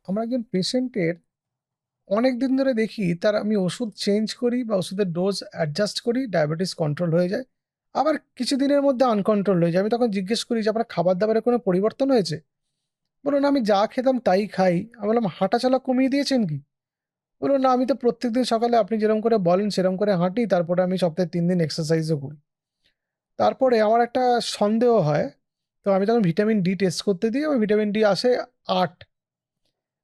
আমরা একজন পেশেন্টের অনেক দিন ধরে দেখি তার আমি ওষুধ চেঞ্জ করি বা ওষুধের ডোজ অ্যাডজাস্ট করি, ডায়াবেটিস কন্ট্রোল হয়ে যায়। আবার কিছুদিনের মধ্যে আনকন্ট্রোল হয়ে যায়। আমি তখন জিজ্ঞেস করি যে, "আপনার খাবার-দাবারে কোনো পরিবর্তন হয়েছে?" বলল, "না, আমি যা খেতাম তাই খাই।" আমি বললাম, "হাঁটা-চলা কমিয়ে দিয়েছেন কি?" বলল, "না, আমি তো প্রত্যেকদিন সকালে আপনি যেরকম করে বলেন সেরকম করে হাঁটি। তারপরে আমি সপ্তাহে ৩ দিন এক্সারসাইজও করি।" তারপরে আমার একটা সন্দেহ হয়। তো আমি তখন ভিটামিন ডি টেস্ট করতে দিই এবং ভিটামিন ডি আসে ৮।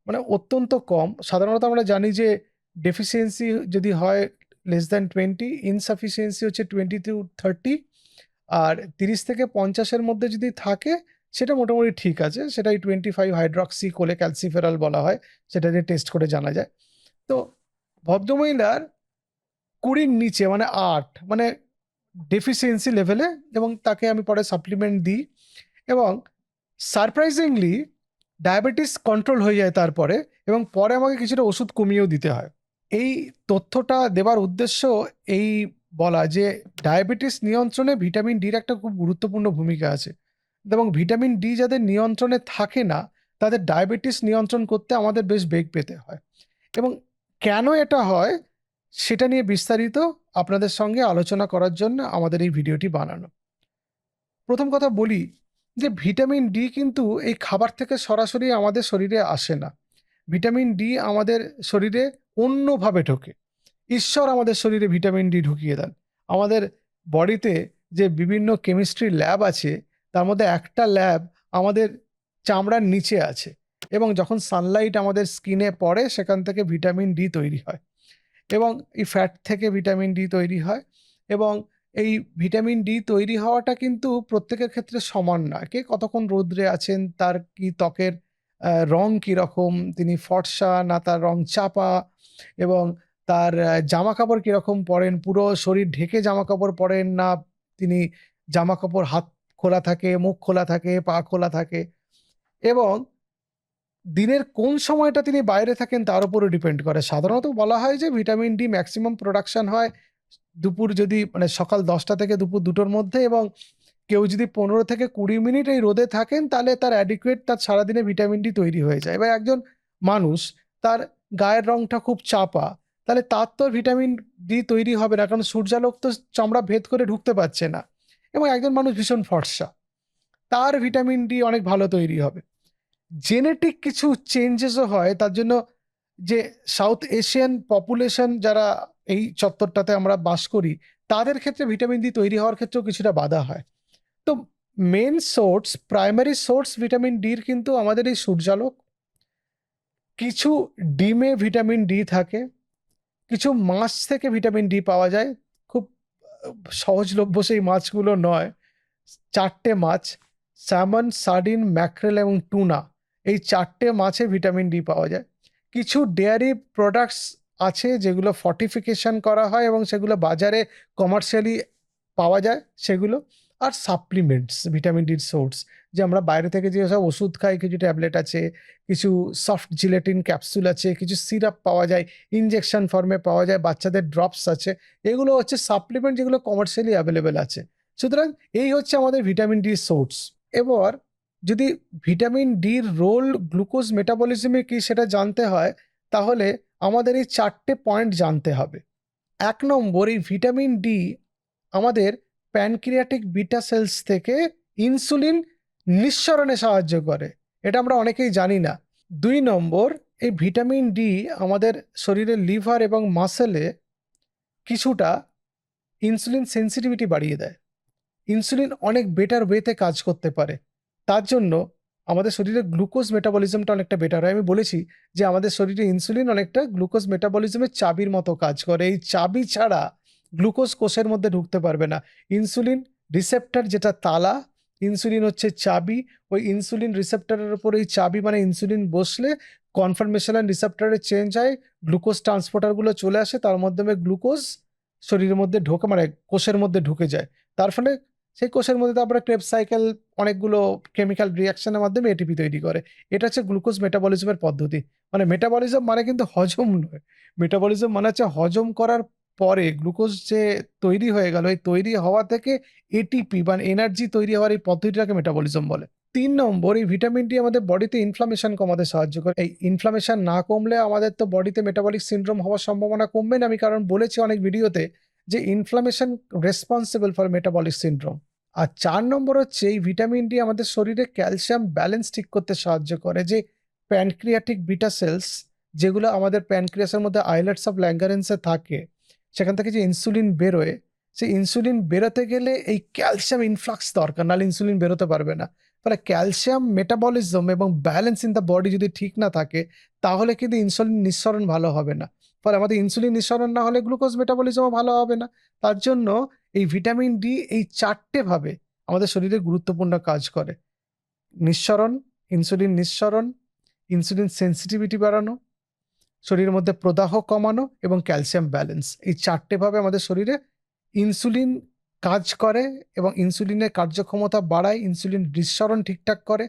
মানে অত্যন্ত কম। সাধারণত আমরা জানি যে ডেফিসিয়েন্সি যদি হয় লেস দ্যান 20, ইনসাফিসিয়েন্সি হচ্ছে 20 to 30, আর 30 থেকে 50 এর মধ্যে যদি থাকে সেটা মোটামুটি ঠিক আছে। সেটাই 25 হাইড্রক্সি কোলেক্যালসিফেরল বলা হয়। সেটা দিয়ে টেস্ট করে জানা যায়। তো ভদ্রমহিলার 20 র নিচে মানে 8 মানে ডেফিসিয়েন্সি লেভেলে, এবং তাকে আমি পরে সাপ্লিমেন্ট দিই এবং সারপ্রাইজিংলি ডায়াবেটিস কন্ট্রোল হয়ে যায় তারপরে, এবং পরে আমাকে কিছুটা ওষুধ কমিয়েও দিতে হয়। এই তথ্যটা দেবার উদ্দেশ্য এই বলা যে ডায়াবেটিস নিয়ন্ত্রণে ভিটামিন ডির একটা খুব গুরুত্বপূর্ণ ভূমিকা আছে, এবং ভিটামিন ডি যাদের নিয়ন্ত্রণে থাকে না তাদের ডায়াবেটিস নিয়ন্ত্রণ করতে আমাদের বেশ বেগ পেতে হয়। এবং কেন এটা হয় সেটা নিয়ে বিস্তারিত আপনাদের সঙ্গে আলোচনা করার জন্য আমাদের এই ভিডিওটি বানানো। প্রথম কথা বলি যে ভিটামিন ডি কিন্তু এই খাবার থেকে সরাসরি আমাদের শরীরে আসে না। ভিটামিন ডি আমাদের শরীরে অন্যভাবে ঢোকে। ঈশ্বর আমাদের শরীরে ভিটামিন ডি ঢুকিয়ে দেন। আমাদের বডিতে যে বিভিন্ন কেমিস্ট্রি ল্যাব আছে, তার মধ্যে একটা ল্যাব আমাদের চামড়ার নিচে আছে, এবং যখন সানলাইট আমাদের স্কিনে পড়ে সেখান থেকে ভিটামিন ডি তৈরি হয়, এবং এই ফ্যাট থেকে ভিটামিন ডি তৈরি হয়। এবং এই ভিটামিন ডি তৈরি হওয়াটা কিন্তু প্রত্যেকের ক্ষেত্রে সমান না। কে কতক্ষণ রৌদ্রে আছেন, তার কি ত্বকের রং কিরকম, তিনি ফর্সা না তার রং চাপা, এবং তার জামাকাপড় কিরকম পরেন, পুরো শরীর ঢেকে জামাকাপড় পরেন না তিনি জামাকাপড় হাত খোলা থাকে, মুখ খোলা থাকে, পা খোলা থাকে, এবং দিনের কোন সময়টা তিনি বাইরে থাকেন তার উপরও ডিপেন্ড করে। সাধারণত বলা হয় যে ভিটামিন ডি ম্যাক্সিমাম প্রোডাকশন হয় দুপুর যদি মানে সকাল ১০টা থেকে দুপুর ২টোর মধ্যে, এবং কেউ যদি ১৫ থেকে ২০ মিনিট এই রোদে থাকেন তাহলে তার অ্যাডিকুয়েট তার সারাদিনে ভিটামিন ডি তৈরি হয়ে যায়। এবার একজন মানুষ তার গায়ের রংটা খুব চাপা, তাহলে তার তো ভিটামিন ডি তৈরি হবে না, কারণ সূর্যালোক তো চামড়া ভেদ করে ঢুকতে পারছে না। এবং একজন মানুষ ভীষণ ফর্সা, তার ভিটামিন ডি অনেক ভালো তৈরি হবে। জেনেটিক কিছু চেঞ্জেসও হয় তার জন্য, যে সাউথ এশিয়ান পপুলেশন যারা এই চত্বরটাতে আমরা বাস করি, তাদের ক্ষেত্রে ভিটামিন ডি তৈরি হওয়ার ক্ষেত্রেও কিছুটা বাধা হয়। তো main source, primary source vitamin ডির কিন্তু আমাদের এই সূর্যালোক। কিছু ডিমে ভিটামিন ডি থাকে, কিছু মাছ থেকে ভিটামিন ডি পাওয়া যায়। খুব সহজলভ্য সেই মাছগুলো নয়। ৪ টে মাছ, স্যামন, সার্ডিন, ম্যাকরেল এবং টুনা, এই ৪ টে মাছে ভিটামিন ডি পাওয়া যায়। কিছু ডেয়ারি প্রোডাক্টস আছে যেগুলো ফর্টিফিকেশন করা হয় এবং সেগুলো বাজারে কমার্শিয়ালি পাওয়া যায় সেগুলো। আর সাপ্লিমেন্টস ভিটামিন ডির সোর্স, যে আমরা বাইরে থেকে যেসব ওষুধ খাই, কিছু ট্যাবলেট আছে, কিছু সফট জিলেটিন ক্যাপসুল আছে, কিছু সিরাপ পাওয়া যায়, ইনজেকশন ফর্মে পাওয়া যায়, বাচ্চাদের ড্রপস আছে। এগুলো হচ্ছে সাপ্লিমেন্ট যেগুলো কমার্শিয়ালি অ্যাভেলেবেল আছে। সুতরাং এই হচ্ছে আমাদের ভিটামিন ডি সোর্স। এবার যদি ভিটামিন ডির রোল গ্লুকোজ মেটাবলিজমে কি সেটা জানতে হয়, তাহলে আমাদের এই ৪ টে পয়েন্ট জানতে হবে। ১ নম্বর, এই ভিটামিন ডি আমাদের প্যানক্রিয়াটিক বিটা সেলস থেকে ইনসুলিন নিঃসরণে সাহায্য করে। এটা আমরা অনেকেই জানি না। ২ নম্বর, এই ভিটামিন ডি আমাদের শরীরের লিভার এবং মাসেলে কিছুটা ইনসুলিন সেনসিটিভিটি বাড়িয়ে দেয়। ইনসুলিন অনেক বেটার ওয়েতে কাজ করতে পারে। তার জন্য আমাদের শরীরে গ্লুকোজ মেটাবলিজমটা অনেকটা বেটার হয়। আমি বলেছি যে আমাদের শরীরে ইনসুলিন অনেকটা গ্লুকোজ মেটাবলিজমের চাবির মতো কাজ করে। এই চাবি ছাড়া গ্লুকোজ কোষের মধ্যে ঢুকতে পারবে না। ইনসুলিন রিসেপ্টর যেটা তালা, ইনসুলিন হচ্ছে চাবি। ওই ইনসুলিন রিসেপ্টরের উপর এই চাবি মানে ইনসুলিন বসলে কনফার্মেশনাল রিসেপ্টরে চেঞ্জ হয়, গ্লুকোজ ট্রান্সপোর্টারগুলো চলে আসে, তার মাধ্যমে গ্লুকোজ শরীরের মধ্যে ঢোকে মানে কোষের মধ্যে ঢুকে যায়। তার ফলে সেই কোষের মধ্যে তারপরে ক্রেবস সাইকেল অনেকগুলো কেমিক্যাল রিঅ্যাকশনের মাধ্যমে এটিপি তৈরি করে। এটা হচ্ছে গ্লুকোজ মেটাবলিজমের পদ্ধতি। মানে মেটাবলিজম মানে কিন্তু হজম নয়। মেটাবলিজম মানে হচ্ছে হজম করার পরে গ্লুকোজ যে তৈরি হয়ে গেল, এই তৈরি হওয়া থেকে এটিপি মানে এনার্জি তৈরি হওয়ার এই পদ্ধতিটাকে মেটাবলিজম বলে। 3 নম্বর, এই ভিটামিন ডি আমাদের বডিতে ইনফ্লামেশন কমাতে সাহায্য করে। এই ইনফ্লামেশন না কমলে আমাদের তো বডিতে মেটাবলিক সিনড্রোম হওয়ার সম্ভাবনা কমবে না। আমি কারণ বলেছি অনেক ভিডিওতে যে inflammation responsible for metabolic syndrome. আর 4 নম্বর হচ্ছে এই ভিটামিন ডি আমাদের শরীরে ক্যালসিয়াম ব্যালেন্স ঠিক করতে সাহায্য করে। যে প্যানক্রিয়াটিক বিটা সেলস যেগুলো আমাদের প্যানক্রিয়াসের মধ্যে আইলেটস অফ ল্যাঙ্গারেন্সে থাকে, সেখান থেকে যে ইনসুলিন বেরোয়, সেই ইনসুলিন বেরোতে গেলে এই ক্যালসিয়াম ইনফ্লাক্স দরকার, নাহলে ইনসুলিন বেরোতে পারবে না। ফলে ক্যালসিয়াম মেটাবলিজম এবং ব্যালেন্স ইন দ্য বডি যদি ঠিক না থাকে, তাহলে কিন্তু ইনসুলিন নিঃসরণ ভালো হবে না। ফলে আমাদের ইনসুলিন নিঃসরণ না হলে গ্লুকোজ মেটাবলিজমও ভালো হবে না। তার জন্য এই ভিটামিন ডি এই 4টে ভাবে আমাদের শরীরে গুরুত্বপূর্ণ কাজ করে: নিঃসরণ, ইনসুলিন সেন্সিটিভিটি বাড়ানো, শরীরের মধ্যে প্রদাহ কমানো এবং ক্যালসিয়াম ব্যালেন্স। এই 4টে ভাবে আমাদের শরীরে ইনসুলিন কাজ করে এবং ইনসুলিনের কার্যক্ষমতা বাড়ায়, ইনসুলিন নিঃসরণ ঠিকঠাক করে,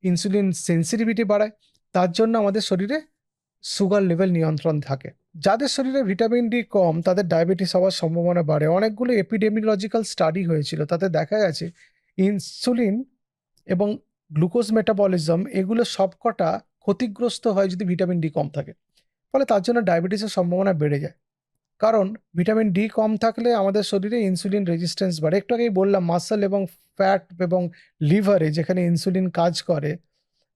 ইনসুলিন সেন্সিটিভিটি বাড়ায়। তার জন্য আমাদের শরীরে সুগার লেভেল নিয়ন্ত্রণ থাকে। যাদের শরীরে ভিটামিন ডি কম তাদের ডায়াবেটিস হওয়ার সম্ভাবনা বাড়ে। অনেকগুলো এপিডেমিওলজিক্যাল স্টাডি হয়েছিল, তাতে দেখা গেছে ইনসুলিন এবং গ্লুকোজ মেটাবলিজম এগুলো সবকটা ক্ষতিগ্রস্ত হয় যদি ভিটামিন ডি কম থাকে। ফলে তার জন্য ডায়াবেটিসের সম্ভাবনা বেড়ে যায়। কারণ ভিটামিন ডি কম থাকলে আমাদের শরীরে ইনসুলিন রেজিস্ট্যান্স বাড়ে। একটু আগেই বললাম মাসল এবং ফ্যাট এবং লিভারে যেখানে ইনসুলিন কাজ করে,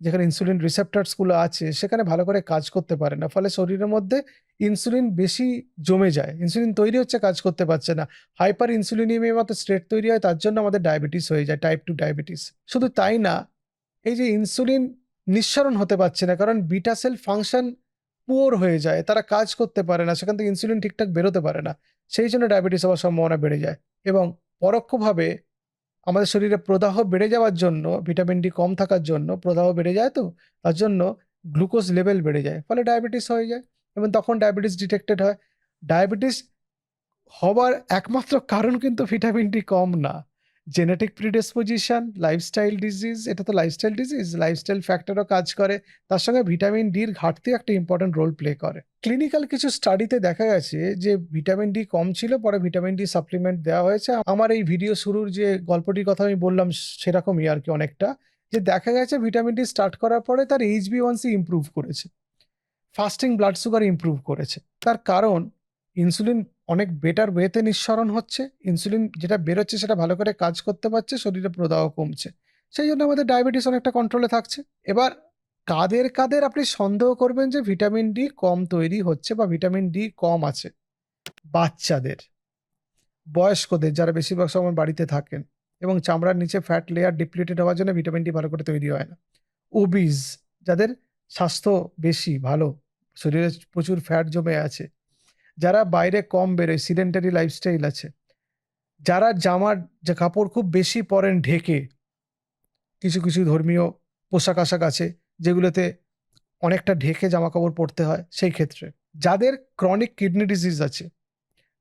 যেখানে ইনসুলিন রিসেপ্টরসগুলো আছে সেখানে ভালো করে কাজ করতে পারে না। ফলে শরীরের মধ্যে ইনসুলিন বেশি জমে যায়, ইনসুলিন তৈরি হচ্ছে, কাজ করতে পারছে না। হাইপার ইনসুলিনিমিয়া মতো স্টেট তৈরি হয়, তার জন্য আমাদের ডায়াবেটিস হয়ে যায়, টাইপ 2 ডায়াবেটিস। শুধু তাই না, এই যে ইনসুলিন নিঃসরণ হতে পারছে না কারণ বিটা সেল ফাংশন পুয়ার হয়ে যায়, তারা কাজ করতে পারে না, সেখান থেকে ইনসুলিন ঠিকঠাক বেরোতে পারে না। সেই জন্য ডায়াবেটিস হওয়ার সম্ভাবনা বেড়ে যায়। এবং পরোক্ষভাবে আমাদের শরীরে প্রদাহ বেড়ে যাওয়ার জন্য, ভিটামিন ডি কম থাকার জন্য প্রদাহ বেড়ে যায়, তো তার জন্য গ্লুকোজ লেভেল বেড়ে যায়, ফলে ডায়াবেটিস হয়ে যায় এবং তখন ডায়াবেটিস ডিটেক্টেড হয়। ডায়াবেটিস হবার একমাত্র কারণ কিন্তু ভিটামিন ডি কম না, জেনেটিক প্রিডিসপোজিশন, লাইফস্টাইল ডিজিজ, এটা তো লাইফস্টাইল ডিজিজ, লাইফস্টাইল ফ্যাক্টরও কাজ করে, তার সঙ্গে ভিটামিন ডির ঘাটতি একটা ইম্পর্টেন্ট রোল প্লে করে। ক্লিনিক্যাল কিছু স্টাডিতে দেখা গেছে যে ভিটামিন ডি কম ছিল, পরে ভিটামিন ডি সাপ্লিমেন্ট দেওয়া হয়েছে। আমার এই ভিডিও শুরুর যে গল্পটির কথা আমি বললাম সেরকমই আর কি অনেকটা, যে দেখা গেছে ভিটামিন ডি স্টার্ট করার পরে তার HbA1c ইমপ্রুভ করেছে, ফাস্টিং ব্লাড সুগার ইমপ্রুভ করেছে। তার কারণ ইনসুলিন অনেক বেটার ওয়েতে নিঃসরণ হচ্ছে, ইনসুলিন যেটা বেরোচ্ছে সেটা ভালো করে কাজ করতে পারছে, শরীরে প্রদাহ কমছে, সেই জন্য আমাদের ডায়াবেটিস অনেকটা কন্ট্রোলে থাকছে। এবার কাদের কাদের আপনি সন্দেহ করবেন যে ভিটামিন ডি কম তৈরি হচ্ছে বা ভিটামিন ডি কম আছে? বাচ্চাদের, বয়স্কদের যারা বেশিরভাগ সময় বাড়িতে থাকেন এবং চামড়ার নিচে ফ্যাট লেয়ার ডিপ্লিটেড হওয়ার জন্য ভিটামিন ডি ভালো করে তৈরি হয় না। ওবিজ, যাদের স্বাস্থ্য বেশি ভালো, শরীরে প্রচুর ফ্যাট জমে আছে, যারা বাইরে কম বেরোয়, সিডেন্টারি লাইফস্টাইল আছে, যারা জামার যে কাপড় খুব বেশি পরেন ঢেকে, কিছু কিছু ধর্মীয় পোশাক আশাক আছে যেগুলোতে অনেকটা ঢেকে জামা কাপড় পরতে হয়, সেই ক্ষেত্রে, যাদের ক্রনিক কিডনি ডিজিজ আছে,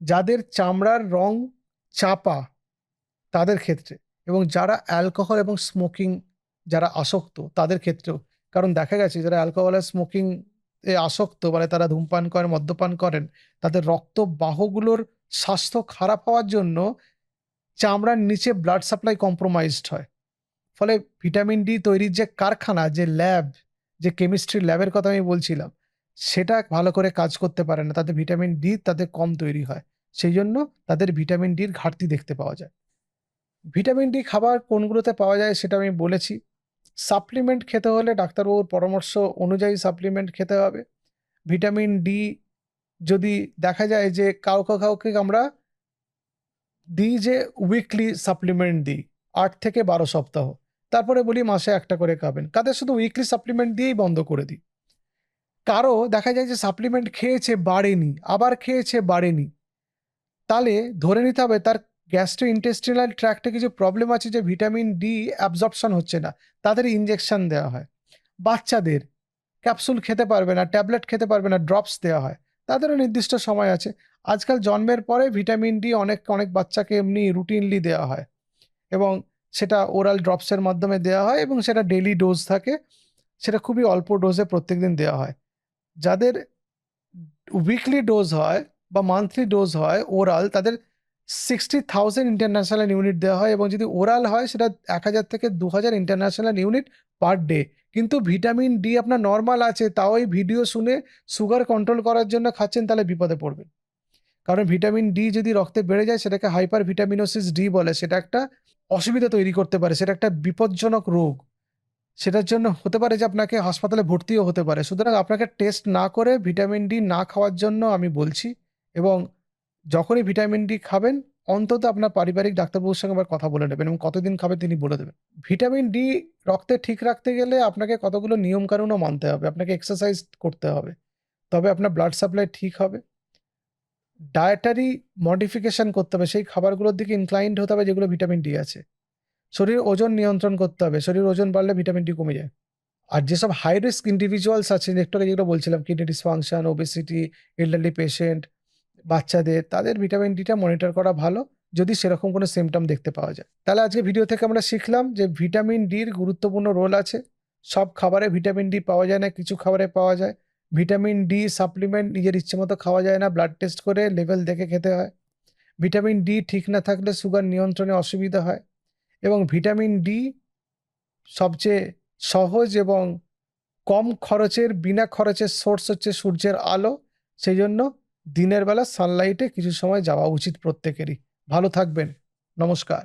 যাদের চামড়ার রং চাপা, তাদের ক্ষেত্রে, এবং যারা অ্যালকোহল এবং স্মোকিং যারা আসক্ত তাদের ক্ষেত্রেও। কারণ দেখা গেছে যারা অ্যালকোহল আর স্মোকিং এ আসক্ত, মানে তারা ধূমপান করেন, মদ্যপান করেন, তাদের রক্ত বাহগুলোর স্বাস্থ্য খারাপ হওয়ার জন্য চামড়ার নিচে ব্লাড সাপ্লাই কম্প্রোমাইজড হয়। ফলে ভিটামিন ডি তৈরির যে কারখানা, যে ল্যাব, যে কেমিস্ট্রি ল্যাবের কথা আমি বলছিলাম, সেটা ভালো করে কাজ করতে পারে না, তাদের ভিটামিন ডি তাদের কম তৈরি হয়, সেই জন্য তাদের ভিটামিন ডির ঘাটতি দেখতে পাওয়া যায়। ভিটামিন ডি খাবার কোনগুলোতে পাওয়া যায় সেটা আমি বলেছি। সাপ্লিমেন্ট খেতে হলে ডাক্তারবাবুর পরামর্শ অনুযায়ী সাপ্লিমেন্ট খেতে হবে। ভিটামিন ডি যদি দেখা যায় যে কাউকে আমরা দিই যে উইকলি সাপ্লিমেন্ট দিই 8 থেকে 12 সপ্তাহ, তারপরে বলি মাসে একটা করে খাবেন। কাদের শুধু উইকলি সাপ্লিমেন্ট দিয়েই বন্ধ করে দিই। কারো দেখা যায় যে সাপ্লিমেন্ট খেয়েছে বাড়েনি, আবার খেয়েছে বাড়েনি, তাহলে ধরে নিতে হবে তার গ্যাস্ট্রো ইন্টেস্টিনাল ট্র্যাক্টে কিছু প্রবলেম আছে, যে ভিটামিন ডি অ্যাবজর্পশন হচ্ছে না, তাদের ইনজেকশন দেওয়া হয়। বাচ্চাদের ক্যাপসুল খেতে পারবে না, ট্যাবলেট খেতে পারবে না, ড্রপস দেওয়া হয়, তাদেরও নির্দিষ্ট সময় আছে। আজকাল জন্মের পরে ভিটামিন ডি অনেক অনেক বাচ্চাকে এমনি রুটিনলি দেওয়া হয় এবং সেটা ওরাল ড্রপসের মাধ্যমে দেওয়া হয় এবং সেটা ডেইলি ডোজ থাকে, সেটা খুবই অল্প ডোজে প্রত্যেকদিন দেওয়া হয়। যাদের উইকলি ডোজ হয় বা মান্থলি ডোজ হয় ওরাল, তাদের 60,000 ইন্টারন্যাশনাল ইউনিট দেওয়া হয় এবং যদি ওরাল হয় সেটা 1000 থেকে 2000 ইন্টারন্যাশনাল ইউনিট পার ডে। কিন্তু ভিটামিন ডি আপনার নর্মাল আছে, তাও এই ভিডিও শুনে সুগার কন্ট্রোল করার জন্য খাচ্ছেন, তাহলে বিপদে পড়বেন। কারণ ভিটামিন ডি যদি রক্তে বেড়ে যায় সেটাকে হাইপার ভিটামিনোসিস ডি বলে। সেটা একটা অসুবিধা তৈরি করতে পারে। সেটা একটা বিপজ্জনক রোগ। সেটার জন্য হতে পারে যে আপনাকে হাসপাতালে ভর্তিও হতে পারে। সুতরাং আপনাকে টেস্ট না করে ভিটামিন ডি না খাওয়ার জন্য আমি বলছি, এবং যখনই ভিটামিন ডি খাবেন অন্তত আপনার পারিবারিক ডাক্তারবাবুর সঙ্গে একবার কথা বলে নেবেন এবং কতদিন খাবেন তিনি বলে দেবেন। ভিটামিন ডি রক্তে ঠিক রাখতে গেলে আপনাকে কতগুলো নিয়মকানুনও মানতে হবে। আপনাকে এক্সারসাইজ করতে হবে। তবে আপনার ব্লাড সাপ্লাই ঠিক হবে। ডায়েটারি মডিফিকেশন করতে হবে। সেই খাবারগুলোর দিকে ইনক্লাইন্ড হতে হবে যেগুলো ভিটামিন ডি আছে। শরীরের ওজন নিয়ন্ত্রণ করতে হবে। শরীরের ওজন বাড়লে ভিটামিন ডি কমে যায়। আর যেসব হাই রিস্ক ইন্ডিভিজুয়ালস আছেন, একটু আগে যেগুলো বলছিলাম, kidney dysfunction, obesity, elderly patient, বাচ্চাদের, তাদের ভিটামিন ডিটা মনিটর করা ভালো, যদি সেরকম কোনো সিম্পটম দেখতে পাওয়া যায়। তাহলে আজকে ভিডিও থেকে আমরা শিখলাম যে ভিটামিন ডির গুরুত্বপূর্ণ রোল আছে। সব খাবারে ভিটামিন ডি পাওয়া যায় না, কিছু খাবারে পাওয়া যায়। ভিটামিন ডি সাপ্লিমেন্ট নিজের ইচ্ছে মতো খাওয়া যায় না, ব্লাড টেস্ট করে লেভেল দেখে খেতে হয়। ভিটামিন ডি ঠিক না থাকলে সুগার নিয়ন্ত্রণে অসুবিধা হয়, এবং ভিটামিন ডি সবচেয়ে সহজ এবং কম খরচের, বিনা খরচের সোর্স হচ্ছে সূর্যের আলো। সেই জন্য দিনের বেলা সানলাইটে কিছু সময় যাওয়া উচিত প্রত্যেকেরই। ভালো থাকবেন। নমস্কার।